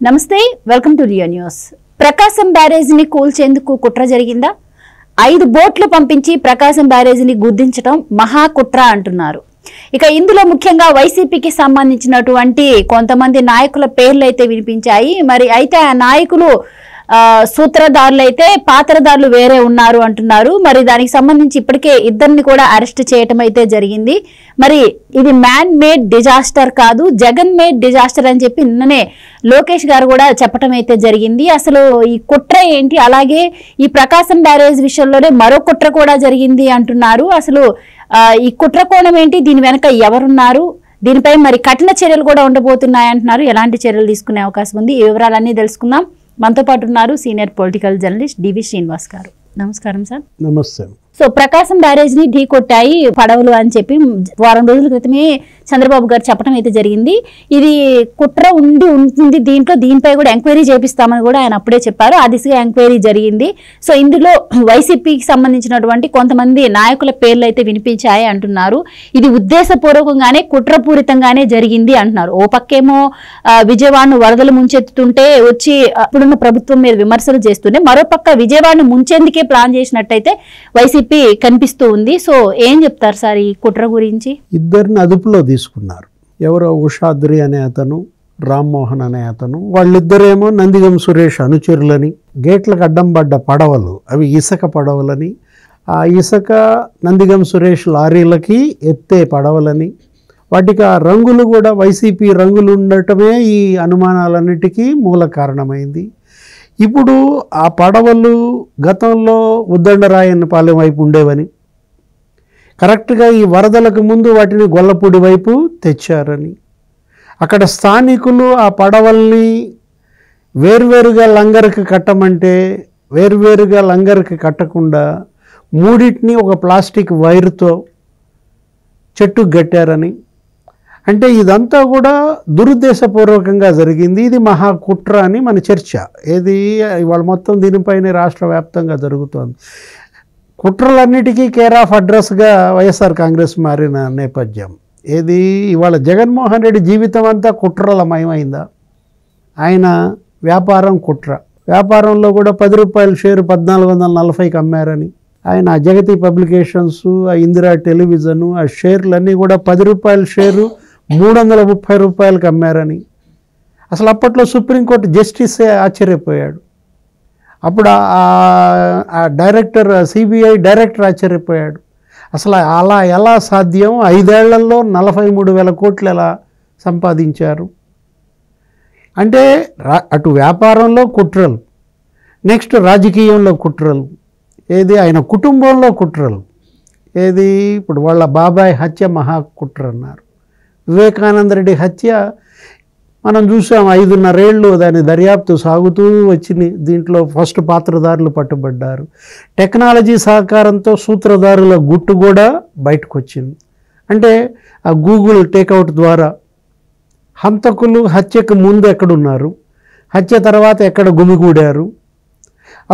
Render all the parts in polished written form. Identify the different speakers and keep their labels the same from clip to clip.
Speaker 1: నమస్తే welcome to Riya news. ప్రకాశం బ్యారేజీని కూల్చేందుకు కుట్ర జరిగిందా? 5 బోట్లు పంపించి ప్రకాశం బ్యారేజీని గుర్తించడం మహా కుట్ర అంటున్నారు. ఇక ఇందులో ముఖ్యంగా వైసీపీకి సంబంధించినటువంటి కొంతమంది నాయకుల పేర్లు అయితే వినిపించాయి. మరి అయితే ఆ నాయకులు సూత్రధారులు అయితే పాత్రధారులు వేరే ఉన్నారు అంటున్నారు. మరి దానికి సంబంధించి ఇప్పటికే ఇద్దరిని కూడా అరెస్ట్ చేయటం అయితే జరిగింది. మరి ఇది మ్యాన్ మేడ్ డిజాస్టర్ కాదు, జగన్ మేడ్ డిజాస్టర్ అని చెప్పి నిన్ననే లోకేష్ గారు కూడా చెప్పడం అయితే జరిగింది. అసలు ఈ కుట్ర ఏంటి, అలాగే ఈ ప్రకాశం బ్యారేజ్ విషయంలోనే మరో కుట్ర కూడా జరిగింది అంటున్నారు. అసలు ఈ కుట్ర కోణం ఏంటి, దీని వెనక ఎవరున్నారు, దీనిపై మరి కఠిన చర్యలు కూడా ఉండబోతున్నాయి అంటున్నారు. ఎలాంటి చర్యలు తీసుకునే అవకాశం ఉంది, ఈ వివరాలన్నీ తెలుసుకుందాం. మనతో పాటు ఉన్నారు సీనియర్ పొలిటికల్ జర్నలిస్ట్ డివి శ్రీనివాస్ గారు. నమస్కారం సార్.
Speaker 2: నమస్తే.
Speaker 1: సో ప్రకాశం బ్యారేజ్ ని ఢీ కొట్టాయి పడవలు అని చెప్పి వారం రోజుల క్రితమే చంద్రబాబు గారు చెప్పడం అయితే జరిగింది. ఇది కుట్ర ఉంటుంది, దీనిపై కూడా ఎంక్వైరీ చేపిస్తామని కూడా ఆయన అప్పుడే చెప్పారు. ఆ దిశగా ఎంక్వైరీ జరిగింది. సో ఇందులో వైసీపీకి సంబంధించినటువంటి కొంతమంది నాయకుల పేర్లు అయితే వినిపించాయి అంటున్నారు. ఇది ఉద్దేశపూర్వకంగానే కుట్రపూరితంగానే జరిగింది అంటున్నారు. ఓ పక్కేమో విజయవాడను వరదలు ముంచెత్తుతుంటే వచ్చి అప్పుడున్న ప్రభుత్వం మీద విమర్శలు చేస్తూనే మరో పక్క విజయవాడను ముంచేందుకే ప్లాన్ చేసినట్టయితే వైసీపీ కనిపిస్తూ ఉంది. సో ఏం చెప్తారు సార్ ఈ కుట్ర గురించి?
Speaker 2: ఇద్దరిని అదుపులో తీసుకున్నారు. ఎవరో ఉషాద్రి అనే అతను, రామ్మోహన్ అనే అతను. వాళ్ళిద్దరేమో నందిగం సురేష్ అనుచరులని, గేట్లకు అడ్డం పడ్డ పడవలు అవి ఇసుక పడవలని, ఆ ఇసుక నందిగం సురేష్ లారీలకి ఎత్తే పడవలని, వాటికి ఆ రంగులు కూడా వైసీపీ రంగులు ఉండటమే ఈ అనుమానాలన్నిటికీ మూల కారణమైంది. ఇప్పుడు ఆ పడవలు గతంలో ఉద్దండరాయన్నపాలెం వైపు ఉండేవని, కరెక్ట్గా ఈ వరదలకు ముందు వాటిని గొల్లపూడి వైపు తెచ్చారని, అక్కడ స్థానికులు ఆ పడవల్ని వేర్వేరుగా లంగర్కి కట్టమంటే వేర్వేరుగా లంగర్కి కట్టకుండా మూడింటిని ఒక ప్లాస్టిక్ వైర్తో చెట్టుకు కట్టారని, అంటే ఇదంతా కూడా దురుద్దేశపూర్వకంగా జరిగింది. ఇది మహా కుట్ర అని మన చర్చ. ఏది ఇవాళ మొత్తం దీనిపైనే రాష్ట్ర వ్యాప్తంగా జరుగుతోంది. కుట్రలన్నిటికీ కేర్ ఆఫ్ అడ్రస్గా వైఎస్ఆర్ కాంగ్రెస్ మారిన నేపథ్యం. ఏది ఇవాళ జగన్మోహన్ రెడ్డి జీవితం అంతా కుట్రలమయమైందా? ఆయన వ్యాపారం కుట్ర. వ్యాపారంలో కూడా 10 రూపాయల షేరు 1440కి అమ్మారని, ఆయన జగతి పబ్లికేషన్స్, ఆ ఇందిరా టెలివిజను, ఆ షేర్లన్నీ కూడా 10 రూపాయల షేరు 330 రూపాయలకి అమ్మారని. అసలు అప్పట్లో సుప్రీంకోర్టు జస్టిసే ఆశ్చర్యపోయాడు. అప్పుడు ఆ డైరెక్టర్, సిబిఐ డైరెక్టర్ ఆశ్చర్యపోయాడు. అసలు అలా ఎలా సాధ్యం? 5 ఏళ్లలో 43,000 కోట్లు ఎలా సంపాదించారు? అంటే అటు వ్యాపారంలో కుట్రలు, నెక్స్ట్ రాజకీయంలో కుట్రలు, ఏది ఆయన కుటుంబంలో కుట్రలు. ఏది ఇప్పుడు వాళ్ళ బాబాయ్ హత్య మహా కుట్ర అన్నారు. వివేకానంద రెడ్డి హత్య మనం చూసాం. 5.5 ఏళ్ళు దాని దర్యాప్తు సాగుతూ వచ్చింది. దీంట్లో ఫస్ట్ పాత్రధారులు పట్టుబడ్డారు. టెక్నాలజీ సహకారంతో సూత్రధారుల గుట్టు కూడా బయటకు వచ్చింది. అంటే ఆ గూగుల్ టేక్అవుట్ ద్వారా హంతకులు హత్యకు ముందు ఎక్కడున్నారు, హత్య తర్వాత ఎక్కడ గుమిగూడారు,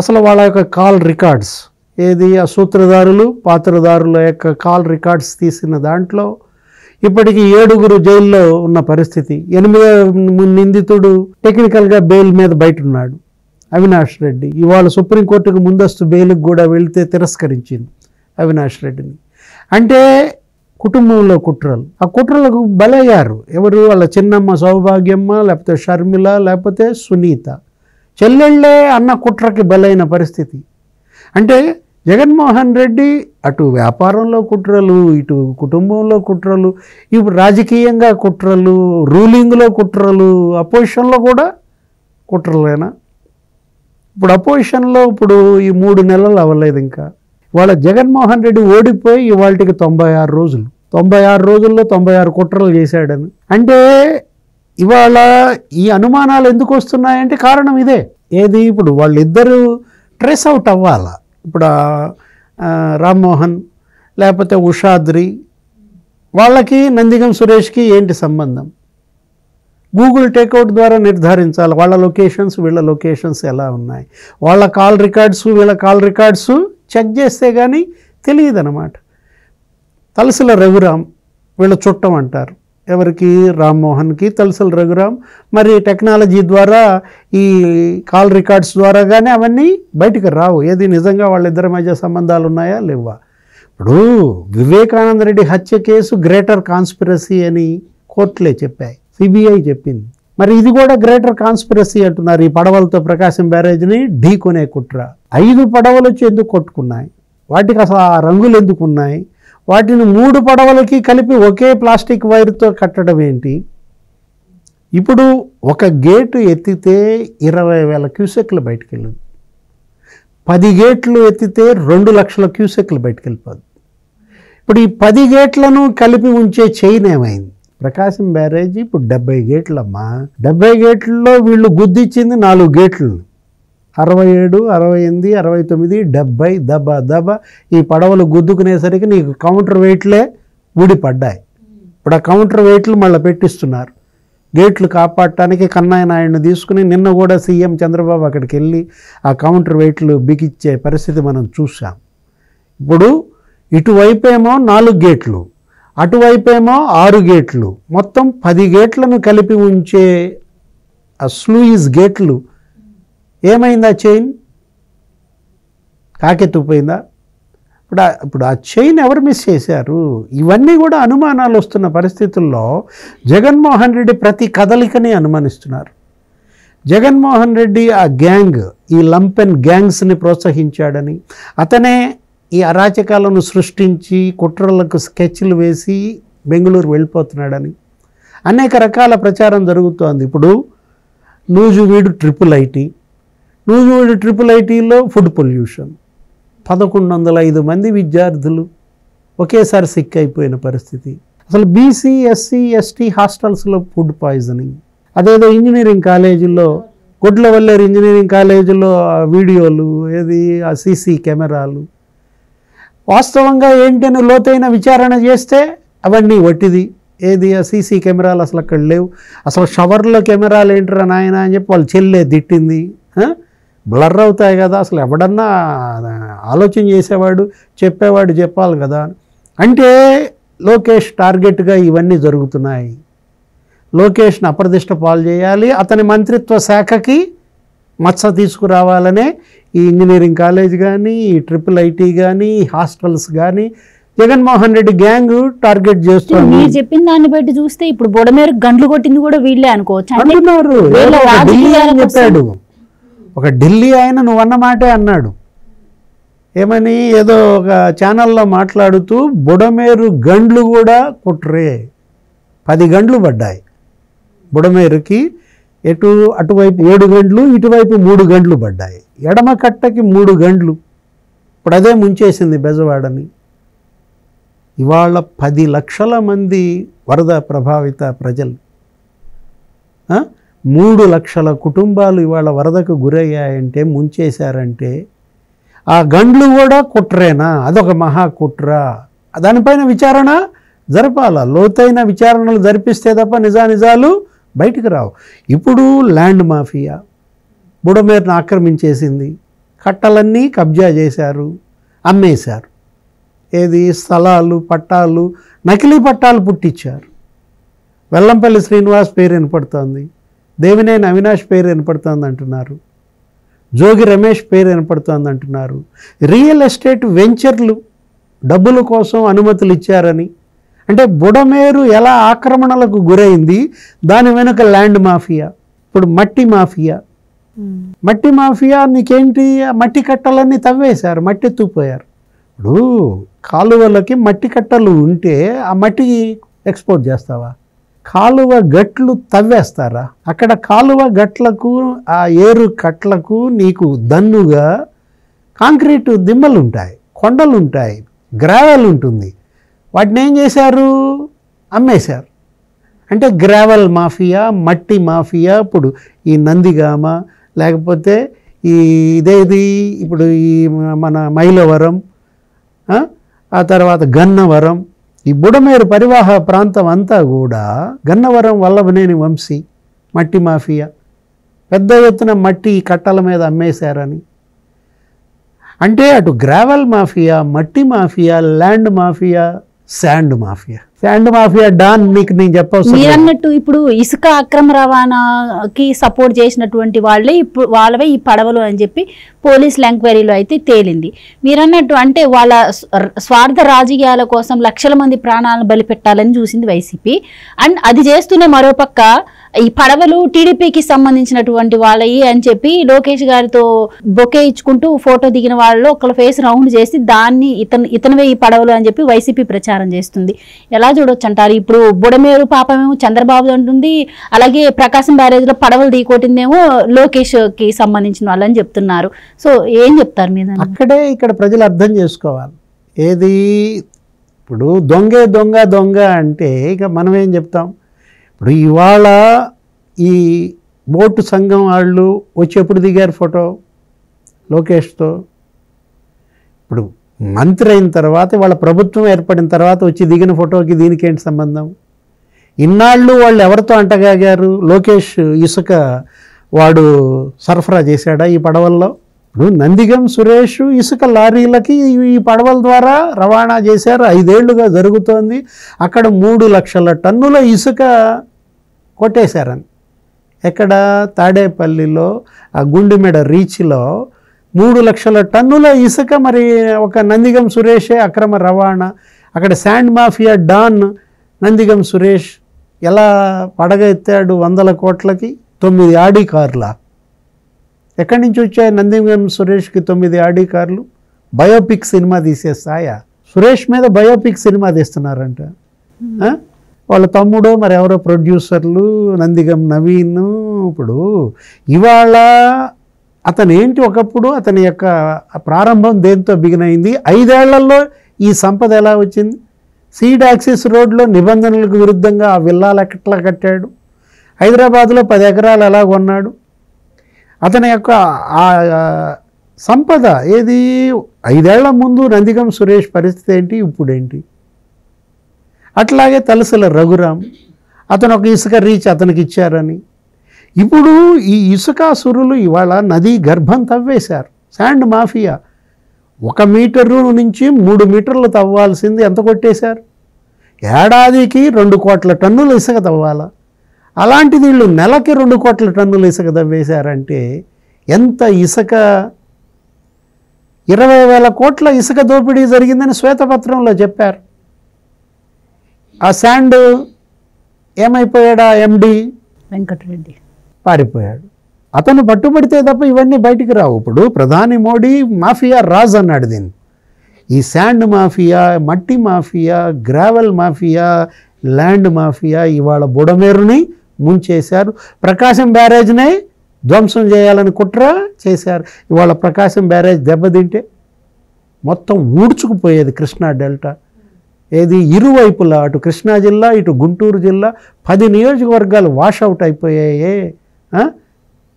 Speaker 2: అసలు వాళ్ళ యొక్క కాల్ రికార్డ్స్, ఏది ఆ సూత్రధారులు పాత్రధారుల యొక్క కాల్ రికార్డ్స్ తీసిన దాంట్లో ఇప్పటికీ 7 జైల్లో ఉన్న పరిస్థితి. 8వ నిందితుడు టెక్నికల్గా బెయిల్ మీద బయట ఉన్నాడు, అవినాష్ రెడ్డి. ఇవాళ సుప్రీంకోర్టుకు ముందస్తు బెయిల్కి కూడా వెళితే తిరస్కరించింది అవినాష్ రెడ్డిని. అంటే కుటుంబంలో కుట్రలు. ఆ కుట్రలకు బలయ్యారు ఎవరు? వాళ్ళ చిన్నమ్మ సౌభాగ్యమ్మ, లేకపోతే షర్మిల, లేకపోతే సునీత. చెల్లెళ్ళే అన్న కుట్రకి బలైన పరిస్థితి. అంటే జగన్మోహన్ రెడ్డి అటు వ్యాపారంలో కుట్రలు, ఇటు కుటుంబంలో కుట్రలు, ఇప్పుడు రాజకీయంగా కుట్రలు, రూలింగ్లో కుట్రలు, అపోజిషన్లో కూడా కుట్రలేనా? ఇప్పుడు అపోజిషన్లో ఇప్పుడు ఈ 3 నెలలు అవ్వలేదు ఇంకా. వాళ్ళ జగన్మోహన్ రెడ్డి ఓడిపోయి ఇవాళకి 96 రోజులు. 96 రోజుల్లో 96 కుట్రలు చేశాడని. అంటే ఇవాళ ఈ అనుమానాలు ఎందుకు వస్తున్నాయంటే కారణం ఇదే. ఏది ఇప్పుడు వాళ్ళిద్దరూ ట్రేస్ అవుట్ అవ్వాలా. ఇప్పుడు రామ్మోహన్ లేకపోతే ఉషాద్రి, వాళ్ళకి నందిగం సురేష్కి ఏంటి సంబంధం? గూగుల్ టేక్అవుట్ ద్వారా నిర్ధారించాలి వాళ్ళ లొకేషన్స్, వీళ్ళ లొకేషన్స్ ఎలా ఉన్నాయి. వాళ్ళ కాల్ రికార్డ్స్, వీళ్ళ కాల్ రికార్డ్స్ చెక్ చేస్తే కానీ తెలియదు అన్నమాట. తలసిల రఘురామ్ వీళ్ళ చుట్టం అంటారు. ఎవరికి? రామ్మోహన్కి, తలసల రఘురామ్. మరి టెక్నాలజీ ద్వారా ఈ కాల్ రికార్డ్స్ ద్వారా కానీ అవన్నీ బయటకు రావు. ఏది నిజంగా వాళ్ళిద్దరి మధ్య సంబంధాలు ఉన్నాయా లేవా? ఇప్పుడు వివేకానంద రెడ్డి హత్య కేసు గ్రేటర్ కాన్స్పిరసీ అని కోర్టులే చెప్పాయి, సిబిఐ చెప్పింది. మరి ఇది కూడా గ్రేటర్ కాన్స్పిరసీ అంటున్నారు. ఈ పడవలతో ప్రకాశం బ్యారేజ్ని ఢీకొనే కుట్ర. 5 పడవలు వచ్చి ఎందుకు కొట్టుకున్నాయి? వాటికి అసలు ఆ రంగులు ఎందుకు ఉన్నాయి? వాటిని 3 పడవలకి కలిపి ఒకే ప్లాస్టిక్ వైర్తో కట్టడం ఏంటి? ఇప్పుడు ఒక గేటు ఎత్తితే 20,000 క్యూసెక్లు బయటకు వెళ్ళదు. 10 గేట్లు ఎత్తితే 2 లక్షల క్యూసెక్లు బయటకు వెళ్ళిపోదు. ఇప్పుడు ఈ 10 గేట్లను కలిపి ఉంచే చైన్ ఏమైంది? ప్రకాశం బ్యారేజీ ఇప్పుడు 70 గేట్లమ్మా. 70 గేట్లలో వీళ్ళు గుద్దిచ్చింది 4 గేట్లు. 67, 68, 69, 70 దబా దబా ఈ పడవలు గుద్దుకునేసరికి నీకు కౌంటర్ వెయిట్లే ఊడిపడ్డాయి. ఇప్పుడు ఆ కౌంటర్ వెయిట్లు మళ్ళీ పెట్టిస్తున్నారు. గేట్లు కాపాడటానికి కన్నయ్య నాయుడిని తీసుకుని నిన్న కూడా సీఎం చంద్రబాబు అక్కడికి వెళ్ళి ఆ కౌంటర్ వెయిట్లు బిగిచ్చే పరిస్థితి మనం చూసాం. ఇప్పుడు ఇటువైపేమో 4 గేట్లు, అటువైపేమో 6 గేట్లు, మొత్తం 10 గేట్లను కలిపి ఉంచే ఆ స్లూయిస్ గేట్లు ఏమైంది? ఆ చైన్ కాకెత్తుకుపోయిందా? ఇప్పుడు ఆ చైన్ ఎవరు మిస్ చేశారు? ఇవన్నీ కూడా అనుమానాలు వస్తున్న పరిస్థితుల్లో జగన్మోహన్ రెడ్డి ప్రతి కదలికని అనుమానిస్తున్నారు. జగన్మోహన్ రెడ్డి ఆ గ్యాంగ్, ఈ లంపెన్ గ్యాంగ్స్ని ప్రోత్సహించాడని, అతనే ఈ అరాచకాలను సృష్టించి కుట్రలకు స్కెచ్లు వేసి బెంగళూరు వెళ్ళిపోతున్నాడని అనేక రకాల ప్రచారం జరుగుతోంది. ఇప్పుడు నూజువీడు ట్రిపుల్ ఐటీలో ఫుడ్ పొల్యూషన్, 1105 మంది విద్యార్థులు ఒకేసారి సిక్ అయిపోయిన పరిస్థితి. అసలు బీసీ, ఎస్సీ, ఎస్టీ హాస్టల్స్లో ఫుడ్ పాయిజనింగ్. అదేదో ఇంజనీరింగ్ కాలేజీల్లో, గుడ్లవల్లేరు ఇంజనీరింగ్ కాలేజీలో వీడియోలు, ఏది ఆ సీసీ కెమెరాలు. వాస్తవంగా ఏంటని లోతైన విచారణ చేస్తే అవన్నీ వట్టిది. ఏది ఆ సీసీ కెమెరాలు అసలు అక్కడ లేవు. అసలు షవర్లో కెమెరాలు ఏంటరా నాయన అని చెప్పి వాళ్ళు చెల్లె తిట్టింది. బ్లర్ అవుతాయి కదా, అసలు ఎవడన్నా ఆలోచన చేసేవాడు చెప్పేవాడు చెప్పాలి కదా. అంటే లోకేష్ టార్గెట్గా ఇవన్నీ జరుగుతున్నాయి. లోకేష్ని అప్రదిష్ట పాలు చేయాలి, అతని మంత్రిత్వ శాఖకి మచ్చ తీసుకురావాలనే ఈ ఇంజనీరింగ్ కాలేజ్ కానీ, ఈ ట్రిపుల్ ఐటీ కానీ, హాస్టల్స్ కానీ జగన్మోహన్ రెడ్డి గ్యాంగ్ టార్గెట్ చేస్తున్నారు.
Speaker 1: మీరు చెప్పిన దాన్ని బట్టి చూస్తే ఇప్పుడు బుడమేరు గండ్లు కొట్టింది కూడా వీళ్ళే అనుకోవచ్చు
Speaker 2: అంటున్నారు. చెప్పాడు ఒక ఢిల్లీ ఆయన, నువ్వన్న మాటే అన్నాడు. ఏమని? ఏదో ఒక ఛానల్లో మాట్లాడుతూ బుడమేరు గండ్లు కూడా కుట్రే, 10 గండ్లు పడ్డాయి బుడమేరుకి. అటువైపు 7 గంటలు, ఇటువైపు 3 గంటలు పడ్డాయి. ఎడమ కట్టకి 3 గంటలు. ఇప్పుడు అదే ముంచేసింది బెజవాడని. ఇవాళ 10 లక్షల మంది వరద ప్రభావిత ప్రజలు, 3 లక్షల కుటుంబాలు ఇవాళ వరదకు గురయ్యాయంటే, ముంచేశారంటే ఆ గండ్లు కూడా కుట్రేనా? అదొక మహా కుట్ర. దానిపైన విచారణ జరపాల. లోతైన విచారణలు జరిపిస్తే తప్ప నిజాలు బయటికి రావు. ఇప్పుడు ల్యాండ్ మాఫియా బుడమేరును ఆక్రమించేసింది, కట్టలన్నీ కబ్జా చేశారు, అమ్మేశారు. ఏది? స్థలాలు, పట్టాలు, నకిలీ పట్టాలు పుట్టించారు. వెల్లంపల్లి శ్రీనివాస్ పేరు వినపడుతోంది, దేవినేని అవినాష్ పేరు వినపడుతోంది అంటున్నారు, జోగి రమేష్ పేరు వినపడుతోంది అంటున్నారు. రియల్ ఎస్టేట్ వెంచర్లు డబ్బుల కోసం అనుమతులు ఇచ్చారని. అంటే బుడమేరు ఎలా ఆక్రమణలకు గురైంది, దాని వెనుక ల్యాండ్ మాఫియా. ఇప్పుడు మట్టి మాఫియా నీకేంటి? మట్టి కట్టలన్నీ తవ్వేశారు, మట్టి ఎత్తుకుపోయారు. ఇప్పుడు కాలువలకి మట్టి కట్టలు ఉంటే ఆ మట్టి ఎక్స్పోర్ట్ చేస్తావా? కాలువ గట్లు తవ్వేస్తారా? అక్కడ కాలువ గట్లకు, ఆ ఏరు కట్లకు నీకు దన్నుగా కాంక్రీటు దిమ్మలు ఉంటాయి, కొండలు ఉంటాయి, గ్రావెల్ ఉంటుంది. వాటిని ఏం చేశారు? అమ్మేశారు. అంటే గ్రావెల్ మాఫియా, మట్టి మాఫియా. ఇప్పుడు ఈ నందిగామ, లేకపోతే ఇదేది ఇప్పుడు ఈ మన మైలవరం, ఆ తర్వాత గన్నవరం, ఈ బుడమేరు పరివాహ ప్రాంతం అంతా కూడా గన్నవరం వల్లభనేని వంశీ మట్టి మాఫియా. పెద్ద ఎత్తున మట్టి కట్టల మీద అమ్మేశారని. అంటే అటు గ్రావెల్ మాఫియా, మట్టి mafia, land mafia, sand mafia. Sand mafia don నీకు నేను చెప్పవసరం లేదు.
Speaker 1: మీరన్నట్టు ఇప్పుడు ఇసుక అక్రమ రవాణాకి సపోర్ట్ చేసినటువంటి వాళ్ళే ఇప్పుడు వాళ్ళవే ఈ పడవలు అని చెప్పి పోలీసుల ఎంక్వైరీలో అయితే తేలింది. మీరన్నట్టు అంటే వాళ్ళ స్వార్థ రాజకీయాల కోసం లక్షల మంది ప్రాణాలను బలిపెట్టాలని చూసింది వైసీపీ. అండ్ అది చేస్తూనే మరోపక్క ఈ పడవలు టీడీపీకి సంబంధించినటువంటి వాళ్ళవి అని చెప్పి లోకేష్ గారితో బొకే ఇచ్చుకుంటూ ఫోటో దిగిన వాళ్ళలో ఒకళ్ళ ఫేస్ రౌండ్ చేసి దాన్ని ఇతనవే ఈ పడవలు అని చెప్పి వైసీపీ ప్రచారం చేస్తుంది. ఎలా చూడొచ్చు అంటారు? ఇప్పుడు బుడమేరు పాపమేమో చంద్రబాబు అంటుంది, అలాగే ప్రకాశం బ్యారేజ్లో పడవలు దిగొట్టిందేమో లోకేష్ కి సంబంధించిన వాళ్ళని చెప్తున్నారు. సో ఏం చెప్తారు మీద?
Speaker 2: అక్కడే ఇక్కడ ప్రజలు అర్థం చేసుకోవాలి. ఏది ఇప్పుడు దొంగే దొంగ దొంగ అంటే ఇక మనం ఏం చెప్తాం? ఇప్పుడు ఇవాళ ఈ బోటు సంఘం వాళ్ళు వచ్చి ఎప్పుడు దిగారు ఫోటో లోకేష్తో? ఇప్పుడు మంత్రి అయిన తర్వాత వాళ్ళ ప్రభుత్వం ఏర్పడిన తర్వాత వచ్చి దిగిన ఫోటోకి దీనికి ఏంటి సంబంధం? ఇన్నాళ్ళు వాళ్ళు ఎవరితో అంటగాగారు? లోకేష్ ఇసుక వాడు సరఫరా చేశాడా ఈ పడవల్లో? ఇప్పుడు నందిగం సురేష్ ఇసుక లారీలకి ఈ పడవల ద్వారా రవాణా చేశారు. 5 ఏళ్లుగా జరుగుతోంది. అక్కడ 3 లక్షల టన్నుల ఇసుక కొట్టేశారని. ఎక్కడ? తాడేపల్లిలో ఆ గుండెమెడ రీచ్లో 3 లక్షల టన్నుల ఇసుక. మరి ఒక నందిగం సురేషే అక్రమ రవాణా. అక్కడ sand mafia don Nandigam Suresh ఎలా పడగ ఎత్తాడు 100 కోట్లకి? 9 ఆడి కార్ల. ఎక్కడి నుంచి వచ్చాయి నందిగం సురేష్కి 9 ఆడి కార్లు? Biopic cinema తీసేస్తాయా? సురేష్ మీద బయోపిక్ సినిమా తీస్తున్నారంట. వాళ్ళ తమ్ముడు మరి ఎవరో ప్రొడ్యూసర్లు నందిగం నవీన్. ఇప్పుడు ఇవాళ అతను ఏంటి, ఒకప్పుడు అతని యొక్క ప్రారంభం దేంతో బిగిన్ అయింది? 5 ఏళ్లలో ఈ సంపద ఎలా వచ్చింది? సీడ్ యాక్సిస్ రోడ్లో నిబంధనలకు విరుద్ధంగా ఆ విల్లాలు ఎట్లా కట్టాడు? హైదరాబాద్లో 10 ఎకరాలు ఎలా కొన్నాడు? అతని యొక్క ఆ సంపద ఏది? 5 ఏళ్ల ముందు నందిగం సురేష్ పరిస్థితి ఏంటి, ఇప్పుడేంటి? అట్లాగే తలసల రఘురామ్, అతను ఒక ఇసుక రీచ్ అతనికి ఇచ్చారని. ఇప్పుడు ఈ ఇసుక సురులు ఇవాళ నదీ గర్భం తవ్వేశారు. శాండ్ మాఫియా 1 మీటరు నుంచి 3 మీటర్లు తవ్వాల్సింది ఎంత కొట్టేశారు? ఏడాదికి 2 కోట్ల టన్నులు ఇసుక తవ్వాలా? అలాంటిది వీళ్ళు నెలకి 2 కోట్ల టన్నులు ఇసుక తవ్వేశారంటే ఎంత ఇసుక? 20,000 కోట్ల ఇసుక దోపిడీ జరిగిందని శ్వేతపత్రంలో చెప్పారు. ఆ శాండ్ ఏమైపోయాడా? ఎండి
Speaker 1: వెంకటరెడ్డి
Speaker 2: పారిపోయాడు. అతను పట్టుబడితే తప్ప ఇవన్నీ బయటికి రావు. ఇప్పుడు ప్రధాని మోడీ మాఫియా రాజ్ అన్నాడు దీన్ని. ఈ శాండ్ మాఫియా, మట్టి mafia, gravel mafia, land mafia ఇవాళ బుడమేరుని ముంచేశారు. ప్రకాశం బ్యారేజ్నే ధ్వంసం చేయాలని కుట్ర చేశారు. ఇవాళ ప్రకాశం బ్యారేజ్ దెబ్బతింటే మొత్తం ఊడ్చుకుపోయేది కృష్ణా డెల్టా. ఏది ఇరువైపులా, అటు కృష్ణా జిల్లా ఇటు గుంటూరు జిల్లా 10 నియోజకవర్గాలు వాషౌట్ అయిపోయాయే.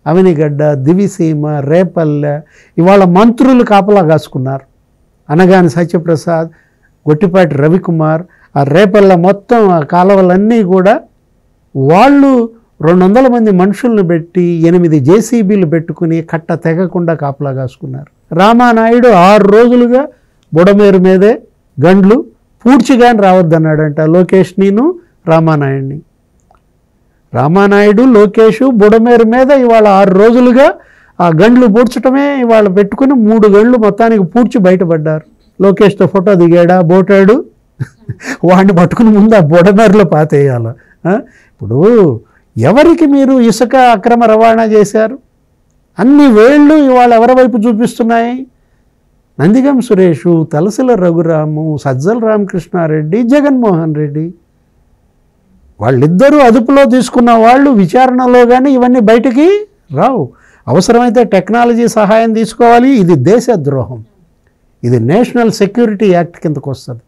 Speaker 2: అవినిగడ్డ, దివిసీమ, రేపల్లె ఇవాళ మంత్రులు కాపలా కాసుకున్నారు. అనగాని సత్యప్రసాద్, గొట్టిపాటి రవికుమార్, ఆ రేపల్లె మొత్తం ఆ కాలువలన్నీ కూడా వాళ్ళు 200 మంది మనుషులను పెట్టి 8 జేసీబీలు పెట్టుకుని కట్ట తెగకుండా కాపలా కాసుకున్నారు. రామానాయుడు 6 రోజులుగా బుడమేరు మీదే గండ్లు పూడ్చిగాని రావద్దన్నాడంట లోకేష్ నేను రామానాయుడిని. రామానాయుడు లోకేష్ బుడమేరు మీద ఇవాళ 6 రోజులుగా ఆ గండ్లు పూడ్చటమే ఇవాళ పెట్టుకుని 3 గండ్లు మొత్తానికి పూడ్చి బయటపడ్డారు. లోకేష్తో ఫోటో దిగాడా బోటాడు? వాడిని పట్టుకుని ముందు ఆ బుడమేరులో పాతేయాలి. ఇప్పుడు ఎవరికి మీరు ఇసుక అక్రమ రవాణా చేశారు? అన్ని వేళ్ళు ఇవాళ ఎవరి వైపు చూపిస్తున్నాయి? నందిగం సురేషు, తలసల రఘురాము, సజ్జల రామకృష్ణారెడ్డి, జగన్మోహన్ రెడ్డి వాళ్ళిద్దరూ అదుపులో తీసుకున్న వాళ్ళు విచారణలో కానీ ఇవన్నీ బయటికి రావు. అవసరమైతే టెక్నాలజీ సహాయం తీసుకోవాలి. ఇది దేశద్రోహం. ఇది నేషనల్ సెక్యూరిటీ యాక్ట్ కిందకు వస్తుంది.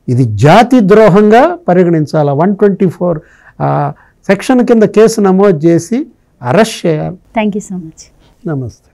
Speaker 2: ఇది జాతి ద్రోహంగా పరిగణించాలి. 124 సెక్షన్ కింద కేసు నమోదు చేసి అరెస్ట్ చేయాలి.
Speaker 1: Thank you so much.
Speaker 2: నమస్తే.